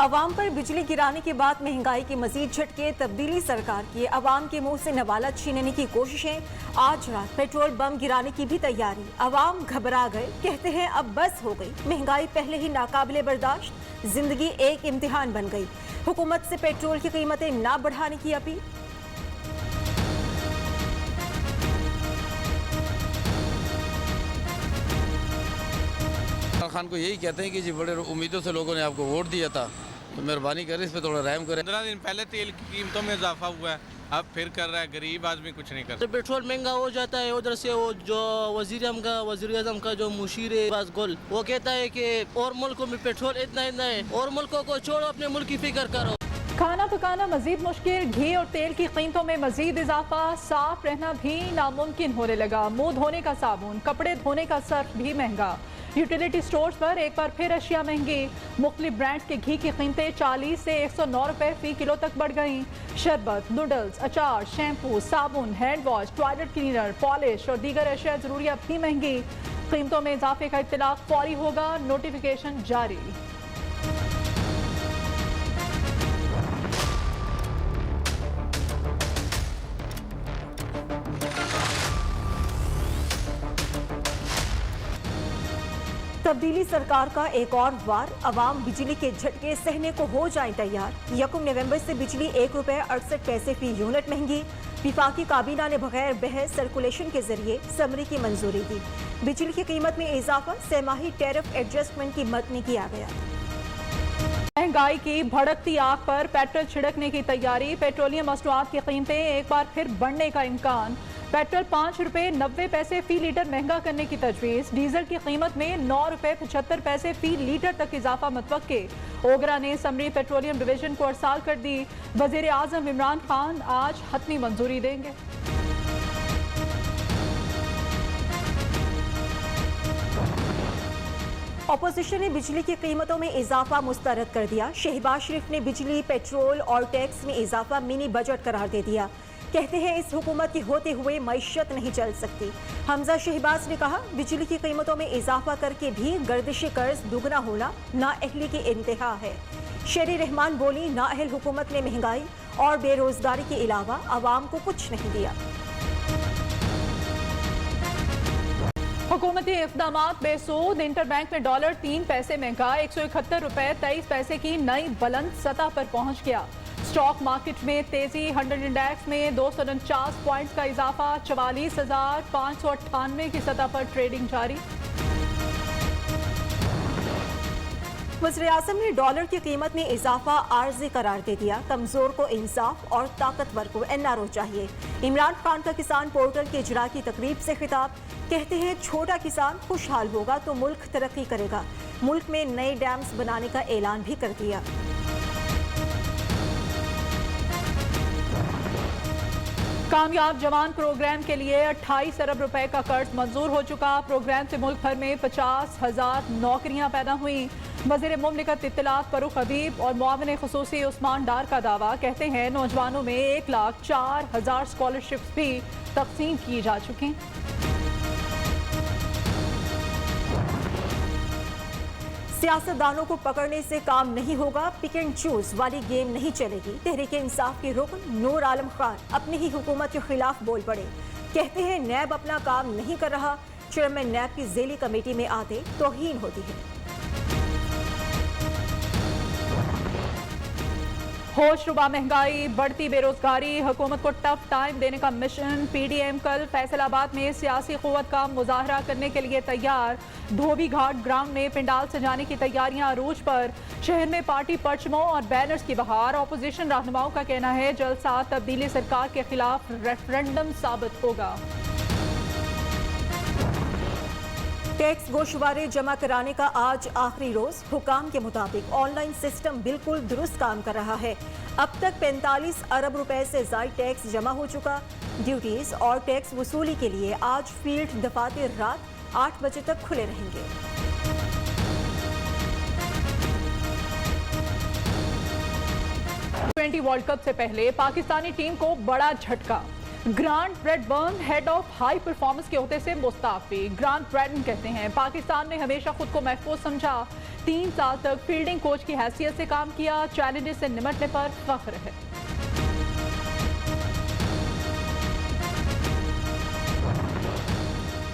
अवाम पर बिजली गिराने के बाद महंगाई के मजीद झटके, तब्दीली सरकार की अवाम के मुंह से नवाला छीनने की कोशिशें। आज रात पेट्रोल बम गिराने की भी तैयारी। अवाम घबरा गए, कहते हैं अब बस हो गई। महंगाई पहले ही नाकाबिले बर्दाश्त, जिंदगी एक इम्तिहान बन गई। हुकूमत से पेट्रोल की कीमतें ना बढ़ाने की अपील। खान को यही कहते हैं कि जी बड़े उम्मीदों से लोगों ने आपको वोट दिया था, तो मेहरबानी करें इस पे थोड़ा रहम करें। 15 दिन पहले तेल की कीमतों में इजाफा हुआ है, अब फिर कर रहा है। गरीब आदमी कुछ नहीं कर सकता। तो पेट्रोल महंगा हो जाता है। उधर से वो जो वजीर आजम का जो मुशीर गुल वो कहता है कि और मुल्कों में पेट्रोल इतना है, और मुल्कों को छोड़ो, अपने मुल्क की फिक्र करो। खाना पकाना मजीद मुश्किल, घी और तेल की कीमतों में मजीद इजाफा, साफ रहना भी नामुमकिन होने लगा। मुंह धोने का साबुन, कपड़े धोने का सर्फ भी महंगा। यूटिलिटी स्टोर्स पर एक बार फिर अशिया महंगी। मुख्तलिफ ब्रांड्स के घी की कीमतें 40 से 109 रुपए फी किलो तक बढ़ गईं। शरबत, नूडल्स, अचार, शैम्पू, साबुन, hand wash, toilet cleaner, polish और दीगर अशिया जरूरियात भी महंगी। कीमतों में इजाफे का इत्तलाक फौरी होगा, नोटिफिकेशन जारी। तब्दीली सरकार का एक और वार, अवाम बिजली के झटके सहने को हो जाए तैयार। 1 नवंबर से बिजली 1 रुपए 68 पैसे फी यूनिट महंगी। विफाकी काबीना ने बगैर बहस सर्कुलेशन के जरिए समरी की मंजूरी दी। बिजली की कीमत में इजाफा, सहमाही टैरिफ एडजस्टमेंट की मद में किया गया। महंगाई की भड़कती आग पर पेट्रोल छिड़कने की तैयारी। पेट्रोलियम मसनूआत की कीमतें एक बार फिर बढ़ने का इम्कान। पेट्रोल 5 रुपए 90 पैसे फी लीटर महंगा करने की तजवीज़। डीजल की कीमत में 9 रुपए 75 पैसे फी लीटर तक इजाफा मुतवक्के। ओगरा ने समरी पेट्रोलियम डिवीजन को अरसाल कर दी। वजीर आजम इमरान खान आज हतमी मंजूरी देंगे। अपोजिशन ने बिजली की कीमतों में इजाफा मुस्तरद कर दिया। शहबाज शरीफ ने बिजली, पेट्रोल और टैक्स में इजाफा मिनी बजट करार दे दिया। कहते हैं इस हुकूमत के होते हुए मईशत नहीं चल सकती। हमजा शहबाज ने कहा, बिजली की कीमतों में इजाफा करके भी गर्दिशी कर्ज दुगना होना नाअहली की इंतहा है। शेरी रहमान बोली, नाअहल हुकूमत ने महंगाई और बेरोजगारी के अलावा आवाम को कुछ नहीं दिया। हुकूमती इक़दामात बेसूद। इंटरबैंक में डॉलर 3 पैसे महंगा, 171 रुपए 23 पैसे की नई बुलंद सतह पर पहुंच गया। स्टॉक मार्केट में तेजी, 100 इंडेक्स में 249 पॉइंट्स का इजाफा, 44,598 की सतह पर ट्रेडिंग जारी। वज़ीर आज़म ने डॉलर की कीमत में इजाफा आर्जी करार दे दिया। कमजोर को इंसाफ और ताकतवर को एनआरओ चाहिए। इमरान खान का किसान पोर्टल के इजरा की तकरीब से खिताब, कहते हैं छोटा किसान खुशहाल होगा तो मुल्क तरक्की करेगा। मुल्क में नए डैम्स बनाने का ऐलान भी कर दिया। कामयाब जवान प्रोग्राम के लिए 28 अरब रुपए का कर्ज मंजूर हो चुका। प्रोग्राम से मुल्क भर में 50,000 नौकरियां पैदा हुई। वज़ीर मुमलिकत इत्तलात फरूख हबीब और मुआविन खुसूसी उस्मान डार का दावा, कहते हैं नौजवानों में 1,04,000 स्कॉलरशिप्स भी तकसीम की जा चुकी। सियासतदानों को पकड़ने से काम नहीं होगा, पिक एंड चूज वाली गेम नहीं चलेगी। तहरीक इंसाफ के रुकन नूर आलम खान अपनी ही हुकूमत के खिलाफ बोल पड़े। कहते हैं नैब अपना काम नहीं कर रहा, चेयरमैन नैब की ज़ेली कमेटी में आते तौहीन होती है। होशरुबा महंगाई, बढ़ती बेरोजगारी, हुकूमत को टफ टाइम देने का मिशन। पीडीएम कल फैसलाबाद में सियासी कुव्वत का मुजाहरा करने के लिए तैयार। धोबी घाट ग्राउंड में पंडाल सजाने की तैयारियां अरूज पर। शहर में पार्टी परचमों और बैनर्स की बहार। अपोजिशन रहनुमाओं का कहना है जलसा तब्दीली सरकार के खिलाफ रेफरेंडम साबित होगा। टैक्स गोशवारे जमा कराने का आज आखिरी रोज। हुकाम के मुताबिक ऑनलाइन सिस्टम बिल्कुल दुरुस्त काम कर रहा है। अब तक 45 अरब रुपए से ज़ायद टैक्स जमा हो चुका। ड्यूटीज और टैक्स वसूली के लिए आज फील्ड दफातर रात 8 बजे तक खुले रहेंगे। T20 वर्ल्ड कप से पहले पाकिस्तानी टीम को बड़ा झटका। Grant Bradburn head of high performance के ओहदे से मुस्ताफी। ग्रांट ब्रैडबर्न कहते हैं पाकिस्तान ने हमेशा खुद को महफूज समझा, 3 साल तक फील्डिंग कोच की हैसियत से काम किया, चैलेंजेस से निपटने पर फख्र है।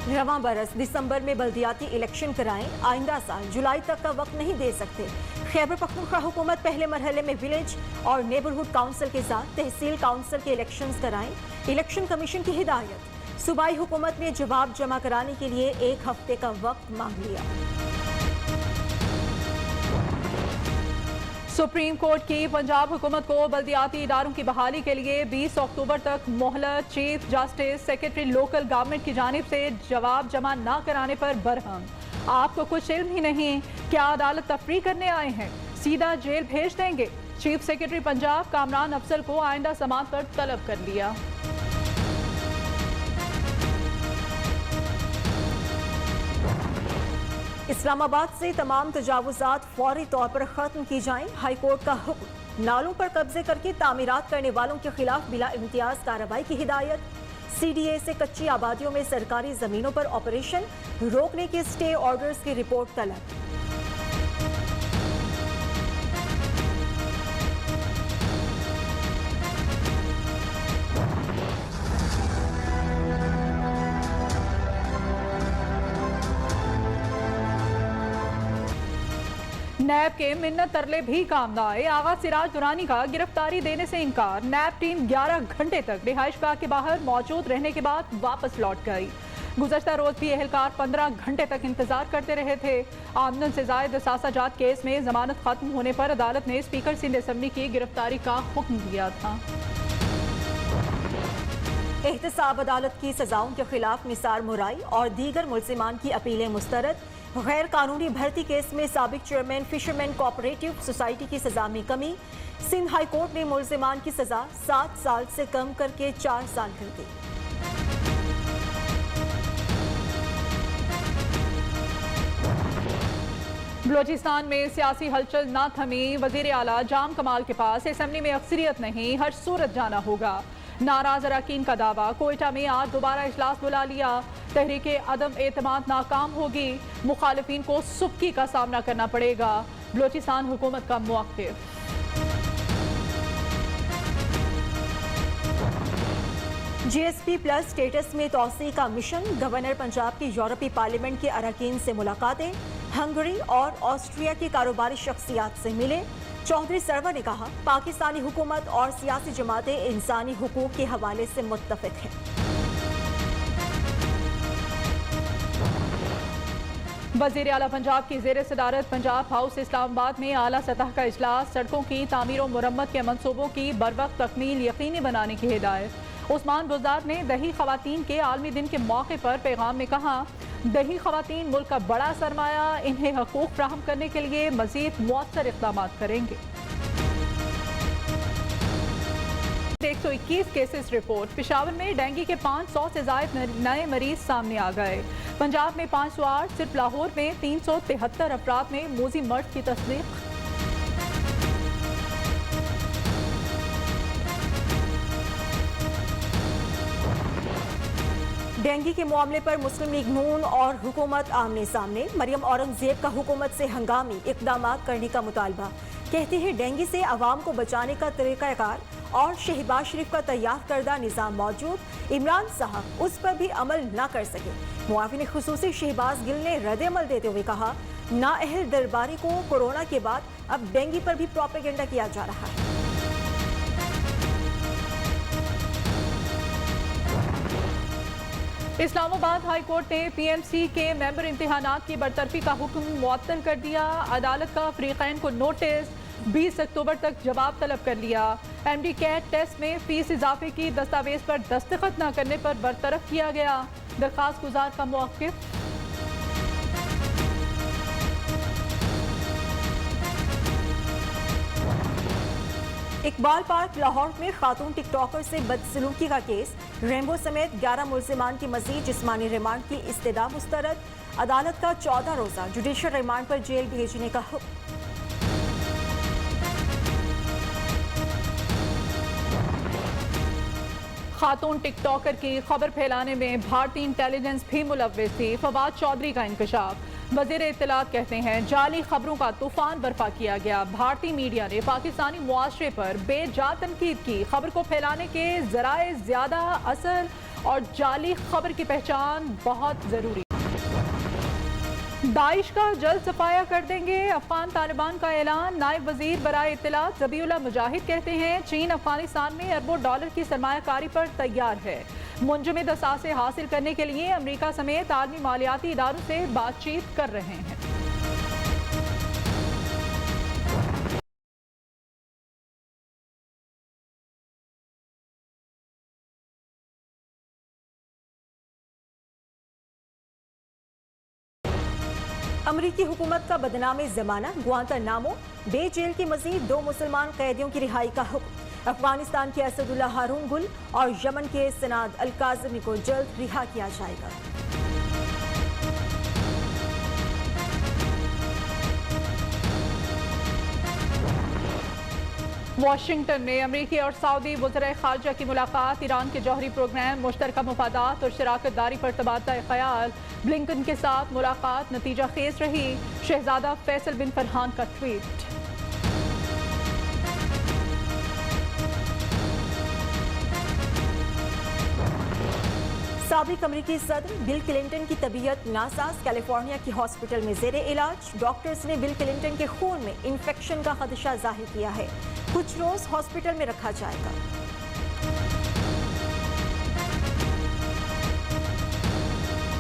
रवां बरस दिसंबर में बल्दियाती इलेक्शन कराएं, आइंदा साल जुलाई तक का वक्त नहीं दे सकते। खैबर पख्तूनख्वा हुकूमत पहले मरहले में विलेज और नेबरहुड काउंसिल के साथ तहसील काउंसिल के इलेक्शंस कराएं। इलेक्शन कमीशन की हिदायत। सूबाई हुकूमत ने जवाब जमा कराने के लिए 1 हफ्ते का वक्त मांग लिया। सुप्रीम कोर्ट की पंजाब हुकूमत को बल्दियाती इदारों की बहाली के लिए 20 अक्टूबर तक मोहलत। Chief justice secretary local government की जानिब से जवाब जमा न कराने पर बरहम। आपको कुछ इल्म ही नहीं, क्या अदालत तफरी करने आए हैं, सीधा जेल भेज देंगे। चीफ सेक्रेटरी पंजाब कामरान अफजल को आइंदा समाअत पर तलब कर लिया। इस्लामाबाद से तमाम तजावुजात फौरी तौर पर खत्म की जाएं। हाई कोर्ट का हुक्म। नालों पर कब्जे करके तामीरात करने वालों के खिलाफ बिला इम्तियाज कार्रवाई की हिदायत। CDA से कच्ची आबादियों में सरकारी जमीनों पर ऑपरेशन रोकने के स्टे ऑर्डर्स की रिपोर्ट तलब। नैब के मिन्नत तरले भी काम न आए। आगा सिराज दुरानी का गिरफ्तारी देने से इनकार। नैब टीम 11 घंटे तक रिहाइशगाह के बाहर मौजूद रहने के बाद वापस लौट गई। गुज़श्ता रोज भी एहलकार 15 घंटे तक इंतजार करते रहे थे। आमदन से जायद सासाजात केस में जमानत खत्म होने पर अदालत ने स्पीकर सिंध असम्बली की गिरफ्तारी का हुक्म दिया था। एहतसाब अदालत की सजाओं के खिलाफ निसार मुराई और दीगर मुल्जिमान की अपीलें मुस्तरद। गैर कानूनी भर्ती केस में साबिक चेयरमैन फिशरमैन कोऑपरेटिव सोसाइटी की सजा में कमी। सिंध हाई कोर्ट ने मुल्जिमान की सजा 7 साल से कम करके 4 साल कर दी। बलोचिस्तान में सियासी हलचल ना थमी। वजीर आला जाम कमाल के पास असम्बली में अक्सरियत नहीं, हर सूरत जाना होगा। नाराज अरकान का दावा। कोयटा में आज दोबारा इजलास बुला लिया। तहरीक अदम एतमाद नाकाम होगी। मुखालिफिन को सुबकी का सामना करना पड़ेगा। बलोचिस्तान हुकूमत का मौक़िफ़। GSP प्लस स्टेटस में तोसी का मिशन। गवर्नर पंजाब की यूरोपीय पार्लियामेंट के अरकान से मुलाकातें। हंगरी और ऑस्ट्रिया की कारोबारी शख्सियात से मिले। चौधरी सरवर ने कहा पाकिस्तानी हुकूमत और सियासी जमातें इंसानी हुकूक के हवाले से मुत्तफिक हैं। वज़ीर आला पंजाब की ज़ेर सदारत पंजाब हाउस इस्लामाबाद में आला सतह का इजलास। सड़कों की तामीर और मुरम्मत के मनसूबों की बरवक्त तकमील यकीनी बनाने की हिदायत। उस्मान बुज़दार ने दही ख़वातीन के आलमी दिन के मौके पर पैगाम में कहा दही ख़वातीन मुल्क का बड़ा सरमाया, इन्हें हकूक़ फ्राहम करने के लिए मज़ीद मौसर इक़दाम करेंगे। 121 केसेस रिपोर्ट। पेशावर में डेंगू के 500 से ज़ायद नए मरीज सामने आ गए। पंजाब में 508, सिर्फ लाहौर में 373 अफराद में मोजी मर्द की तस्दीक। डेंगू के मामले पर मुस्लिम लीग नून और हुकूमत आमने सामने। मरियम औरंगजेब का हुकूमत से हंगामी इक़दाम करने का मुतालबा। कहती है डेंगू से आवाम को बचाने का तरीक़ाकार और शहबाज शरीफ का तैयार करदा निज़ाम मौजूद। इमरान साहब उस पर भी अमल न कर सके। मुआविन खुसूसी शहबाज गिल ने रद्द-ए-अमल देते हुए कहा नाअहल दरबारी को कोरोना के बाद अब डेंगू पर भी प्रोपेगेंडा किया जा रहा है। इस्लामाबाद हाई कोर्ट ने PMC के मेंबर इम्तिहानात की बरतरफी का हुक्म मुअत्तल कर दिया। अदालत का फरीकैन को नोटिस 20 अक्टूबर तक जवाब तलब कर लिया। MD कैट टेस्ट में फीस इजाफे की दस्तावेज पर दस्तखत न करने पर बरतरफ किया गया। दरखास्त गुजार का मौक़िफ़। इकबाल पार्क लाहौर में खातून टिकटॉकर से बदसलूकी का केस। रेम्बो समेत 11 मुल्जिमान की मजीद जिस्मानी रिमांड की इस्तदा मुस्तरद। अदालत का 14 रोज़ा जुडिशल रिमांड पर जेल भेजने का हुक्म। खातून टिकटॉकर की खबर फैलाने में भारतीय इंटेलिजेंस भी मुलव्विस थी। फवाद चौधरी का इंकशाफ। वज़ीर इत्तलात कहते हैं जाली खबरों का तूफान बर्पा किया गया। भारतीय मीडिया ने पाकिस्तानी मुआशरे पर बेजा तनकीद की। खबर को फैलाने के जराए ज्यादा असल और जाली खबर की पहचान बहुत जरूरी। दाइश का जल्द सफाया कर देंगे, अफगान तालिबान का ऐलान। नायब वजीर बराए इत्तलात ज़बीउल्लाह मुजाहिद कहते हैं चीन अफगानिस्तान में अरबों डॉलर की सरमायाकारी पर तैयार है। मुंजमद असासे हासिल करने के लिए अमेरिका समेत आलमी मालियाती इदारों से बातचीत कर रहे हैं। अमरीकी हुकूमत का बदनामी जमाना ग्वांतानामो बे जेल की मजीद 2 मुसलमान कैदियों की रिहाई का हुक्म। अफगानिस्तान के असदुल्ला हारून गुल और यमन के सनाद अल काज़मी को जल्द रिहा किया जाएगा। वाशिंगटन में अमरीकी और सऊदी वज़ीर ख़ारजा की मुलाकात। ईरान के जौहरी प्रोग्राम, मुश्तरका मफादात और शराकत दारी पर तबादला ख्याल। ब्लिंकन के साथ मुलाकात नतीजा खेज रही। शहजादा फैसल बिन फरहान का ट्वीट। साबिक अमरीकी सदर बिल क्लिंटन की तबीयत नासाज। कैलिफोर्निया की हॉस्पिटल में जेरे इलाज। डॉक्टर्स ने बिल क्लिंटन के खून में इन्फेक्शन का खदशा जाहिर किया है। कुछ रोज हॉस्पिटल में रखा जाएगा।